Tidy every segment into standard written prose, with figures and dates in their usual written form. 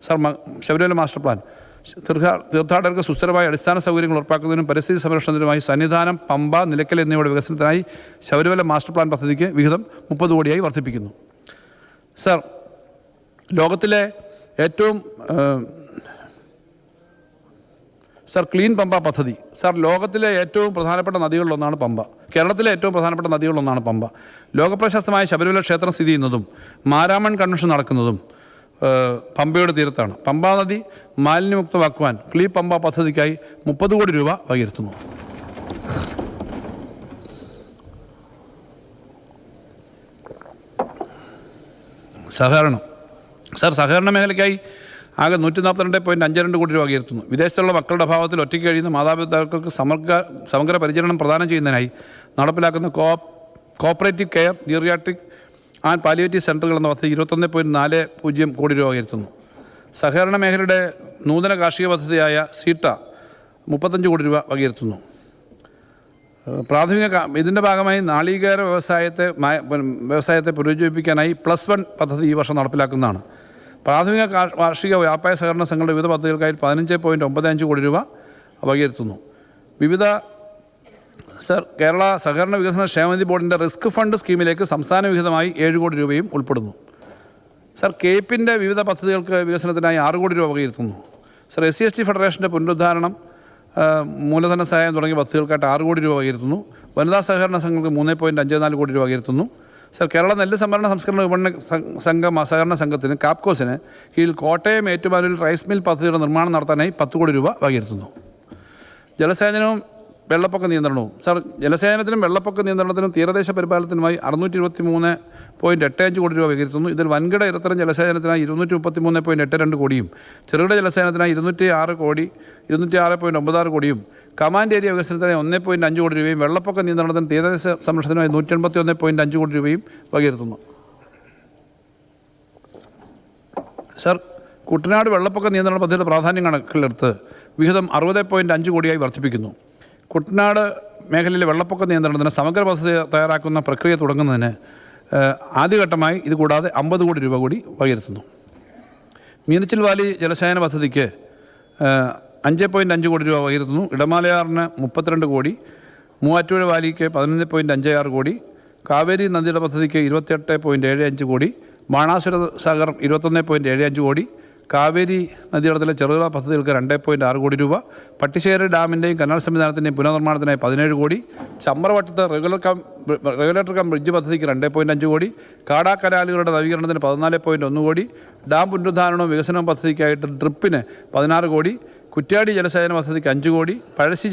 Sir, Sabarimala master plan തീർത്ഥാടകർക്ക് സുസ്ഥിരമായ അടിസ്ഥാന സൗകര്യങ്ങൾ ഉറപ്പാക്കുന്നതിനും പരിസ്ഥിതി സംരക്ഷണത്തിനുമായി സന്നിധാനം, പമ്പ, നിലയ്ക്കൽ എന്നിവയുടെ വികസനത്തിനായി ശബരിമല മാസ്റ്റർ പ്ലാൻ പദ്ധതിക്ക് വിഹിതം 30 കോടിയായി വർദ്ധിപ്പിക്കുന്നു. സർ, ലോകത്തിലെ ഏറ്റവും ക്ലീൻ പമ്പ പദ്ധതി. സർ, ലോകത്തിലെ ഏറ്റവും പ്രധാനപ്പെട്ട നദികളിലൊന്നാണ് പമ്പ. കേരളത്തിലെ ഏറ്റവും പ്രധാനപ്പെട്ട നദികളിലൊന്നാണ് പമ്പ. ലോകപ്രശസ്തമായ ശബരിമല ക്ഷേത്രം സ്ഥിതി ചെയ്യുന്നതും മാരാമൺ കൺവെൻഷൻ നടക്കുന്നതും പമ്പയുടെ തീരത്താണ്. പമ്പാ നദി മാലിന്യമുക്തമാക്കുവാൻ ക്ലീൻ പമ്പ പദ്ധതിക്കായി 30 കോടി രൂപ വകയിരുത്തുന്നു. സഹകരണം. സർ, സഹകരണ മേഖലയ്ക്കായി ആകെ 142.52 കോടി രൂപ വകയിരുത്തുന്നു. വിദേശത്തുള്ള മക്കളുടെ അഭാവത്തിൽ ഒറ്റയ്ക്ക് കഴിയുന്ന മാതാപിതാക്കൾക്ക് സമഗ്ര പരിചരണം പ്രദാനം ചെയ്യുന്നതിനായി നടപ്പിലാക്കുന്ന cooperative care geriatric and palliative സെൻ്ററുകൾ എന്ന പദ്ധതി 21.40 കോടി രൂപ വകയിരുത്തുന്നു. സഹകരണ മേഖലയുടെ നൂതന കാർഷിക പദ്ധതിയായ സീട്ട 35 കോടി രൂപ വകയിരുത്തുന്നു. ഇതിൻ്റെ ഭാഗമായി നാളികേര വ്യവസായത്തെ പുനരുജ്ജീവിപ്പിക്കാനായി +1 പദ്ധതി ഈ വർഷം നടപ്പിലാക്കുന്നതാണ്. പ്രാഥമിക കാർഷിക വ്യാപാര സഹകരണ സംഘങ്ങളുടെ വിവിധ പദ്ധതികൾക്കായി 15.95 കോടി രൂപ വകയിരുത്തുന്നു. കേരള സഹകരണ വികസന ക്ഷേമനിധി ബോർഡിൻ്റെ റിസ്ക് ഫണ്ട് സ്കീമിലേക്ക് സംസ്ഥാന വിഹിതമായി 7 കോടി രൂപയും ഉൾപ്പെടുന്നു. സർ, കേപ്പിൻ്റെ വിവിധ പദ്ധതികൾക്ക് വികസനത്തിനായി 6 കോടി രൂപ വകയിരുത്തുന്നു. സർ, SC/ST ഫെഡറേഷൻ്റെ പുനരുദ്ധാരണം, മൂലധന സഹായം തുടങ്ങിയ പദ്ധതികൾക്കായിട്ട് 6 കോടി രൂപ വകയിരുത്തുന്നു. വനിതാ സഹകരണ സംഘങ്ങൾക്ക് 3.54 കോടി രൂപ വകയിരുത്തുന്നു. സർ, കേരള നെല്ല് സംസ്കരണ വിപണന സഹകരണ സംഘത്തിന് കാപ്കോസിന് കീഴിൽ കോട്ടയം ഏറ്റുമാനൂരിൽ റൈസ് മിൽ പദ്ധതിയുടെ നിർമ്മാണം നടത്താനായി 10 കോടി രൂപ വകയിരുത്തുന്നു. ജലസേചനവും വെള്ളപ്പൊക്ക നിയന്ത്രണവും. സർ, ജലസേചനത്തിനും വെള്ളപ്പൊക്ക നിയന്ത്രണത്തിനും തീരദേശ പരിപാലനത്തിനുമായി 623.85 കോടി രൂപ വകയിരുത്തുന്നു. ഇതിൽ വൻകിട ഇടത്തരം ജലസേചനത്തിനായി 233.82 കോടിയും ചെറുകിട ജലസേചനത്തിനായി 206.96 കോടിയും കമാൻഡ് ഏരിയ വികസനത്തിനായി 1.5 കോടി രൂപയും വെള്ളപ്പൊക്ക നിയന്ത്രണത്തിന് തീരദേശ സംരക്ഷണത്തിനായി 181.5 കോടി രൂപയും വകയിരുത്തുന്നു. സർ, കുട്ടനാട് വെള്ളപ്പൊക്ക നിയന്ത്രണ പദ്ധതിയുടെ പ്രാധാന്യം കണക്കിലെടുത്ത് വിഹിതം 60.5 കോടിയായി വർദ്ധിപ്പിക്കുന്നു. കുട്ടനാട് മേഖലയിലെ വെള്ളപ്പൊക്ക നിയന്ത്രണത്തിന് സമഗ്ര പദ്ധതി തയ്യാറാക്കുന്ന പ്രക്രിയ തുടങ്ങുന്നതിന് ആദ്യഘട്ടമായി ഇത് കൂടാതെ 50 കോടി രൂപ കൂടി വകയിരുത്തുന്നു. മീനച്ചിൽ വാലി ജലസേചന പദ്ധതിക്ക് 5.5 കോടി രൂപ വകയിരുത്തുന്നു. ഇടമാലയാറിന് 32 കോടി, മൂവാറ്റുപുഴ വാലിക്ക് 11.56 കോടി, കാവേരി നദിയുടെ പദ്ധതിക്ക് 28.75 കോടി, ബാണാസുര സാഗർ 21.75 കോടി, കാവേരി നദീതടത്തിലെ ചെറുകിട പദ്ധതികൾക്ക് 2.6 കോടി രൂപ, പട്ടിശ്ശേരി ഡാമിൻ്റെയും കനാൽ സംവിധാനത്തിൻ്റെയും പുനർനിർമ്മാണത്തിനായി 17 കോടി, ചമ്രവട്ടത്ത് റെഗുലേറ്റർ കം ബ്രിഡ്ജ് പദ്ധതിക്ക് 2.5 കോടി, കാടാ കനാലുകളുടെ നവീകരണത്തിന് 14.1 കോടി, ഡാം പുനരുദ്ധാരണവും വികസനവും പദ്ധതിക്കായിട്ട് ഡ്രിപ്പിന് 16 കോടി, കുറ്റ്യാടി ജലസേചന പദ്ധതിക്ക് 5 കോടി, പഴശ്ശി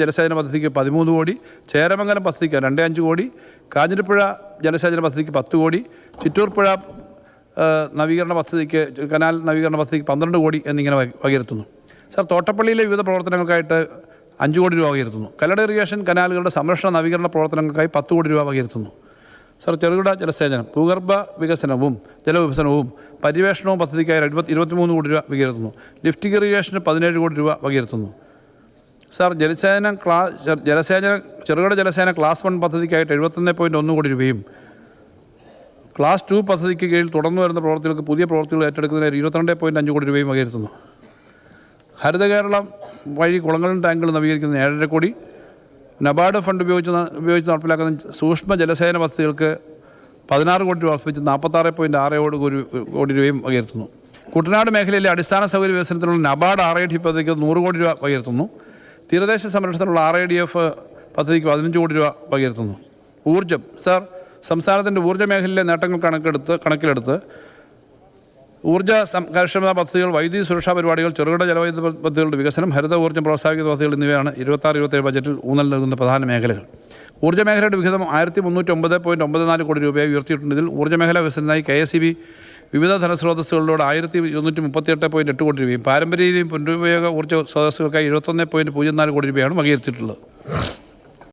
ജലസേചന പദ്ധതിക്ക് 13 കോടി, ചേരമംഗലം പദ്ധതിക്ക് 2.5 കോടി, കാഞ്ഞിരപ്പുഴ ജലസേചന പദ്ധതിക്ക് 10 കോടി, ചിറ്റൂർപ്പുഴ നവീകരണ പദ്ധതിക്ക് കനാൽ നവീകരണ പദ്ധതിക്ക് 12 കോടി എന്നിങ്ങനെ വകയിരുത്തുന്നു. സർ, തോട്ടപ്പള്ളിയിലെ വിവിധ പ്രവർത്തനങ്ങൾക്കായിട്ട് 5 കോടി രൂപ വകയിരുത്തുന്നു. കല്ലട ഇറിഗേഷൻ കനാലുകളുടെ സംരക്ഷണ നവീകരണ പ്രവർത്തനങ്ങൾക്കായി 10 കോടി രൂപ വകയിരുത്തുന്നു. സർ, ചെറുകിട ജലസേചനം, ഭൂഗർഭ വികസനവും ജലവിഭജനവും പര്യവേഷണവും പദ്ധതിക്കായി 23 കോടി രൂപ വകയിരുത്തുന്നു. ലിഫ്റ്റ് ഇറിഗേഷന് 17 കോടി രൂപ വകയിരുത്തുന്നു. സർ, ചെറുകിട ജലസേന ക്ലാസ് 1 പദ്ധതിക്കായിട്ട് 71.1 കോടി രൂപയും ക്ലാസ് 2 പദ്ധതിക്ക് കീഴിൽ തുടർന്നു വരുന്ന പ്രവർത്തികൾക്ക് പുതിയ പ്രവർത്തികൾ ഏറ്റെടുക്കുന്നതിന് 22.5 കോടി രൂപയും വകയിരുത്തുന്നു. ഹരിത കേരളം വഴി കുളങ്ങളും ടാങ്കുകളും നവീകരിക്കുന്നതിന് 7.5 കോടി, നബാർഡ് ഫണ്ട് ഉപയോഗിച്ച് നടപ്പിലാക്കുന്ന സൂക്ഷ്മ ജലസേചന പദ്ധതികൾക്ക് 16 കോടി രൂപ വർദ്ധിപ്പിച്ച് 46.6 കോടി രൂപയും വകയിരുത്തുന്നു. കുട്ടനാട് മേഖലയിലെ അടിസ്ഥാന സൗകര്യ വികസനത്തിനുള്ള നബാർഡ് RID പദ്ധതിക്ക് 100 കോടി രൂപ വകയിരുത്തുന്നു. തീരദേശ സംരക്ഷണത്തിനുള്ള RIDF പദ്ധതിക്ക് 15 കോടി രൂപ വകയിരുത്തുന്നു. ഊർജ്ജം. സർ, സംസ്ഥാനത്തിൻ്റെ ഊർജ്ജ മേഖലയിലെ നേട്ടങ്ങൾ കണക്കിലെടുത്ത് ഊർജ്ജ കാര്യക്ഷമതാ പദ്ധതികൾ, വൈദ്യുതി സുരക്ഷാ പരിപാടികൾ, ചെറുകിട ജലവൈദ്യുത പദ്ധതികളുടെ വികസനം, ഹരിത ഊർജ്ജം പ്രോത്സാഹിക്കുന്ന പദ്ധതികൾ എന്നിവയാണ് 26-27 ബജറ്റിൽ ഊന്നൽ നൽകുന്ന പ്രധാന മേഖലകൾ. ഊർജ്ജ മേഖലയുടെ വിഹിതം 1309.94 കോടി രൂപയായി ഉയർത്തിയിട്ടുണ്ട്. ഇതിൽ ഊർജ്ജ മേഖലാ വികസനത്തിനായി KSEB വിവിധ ധനസ്രോതസ്സുകളിലൂടെ 1238.8 കോടി രൂപയും പാരമ്പര്യവും പുനരുപയോഗ ഊർജ്ജ സ്രോതസ്സുകൾക്കായി 71.04 കോടി രൂപയാണ് വകയിരുത്തിയിട്ടുള്ളത്.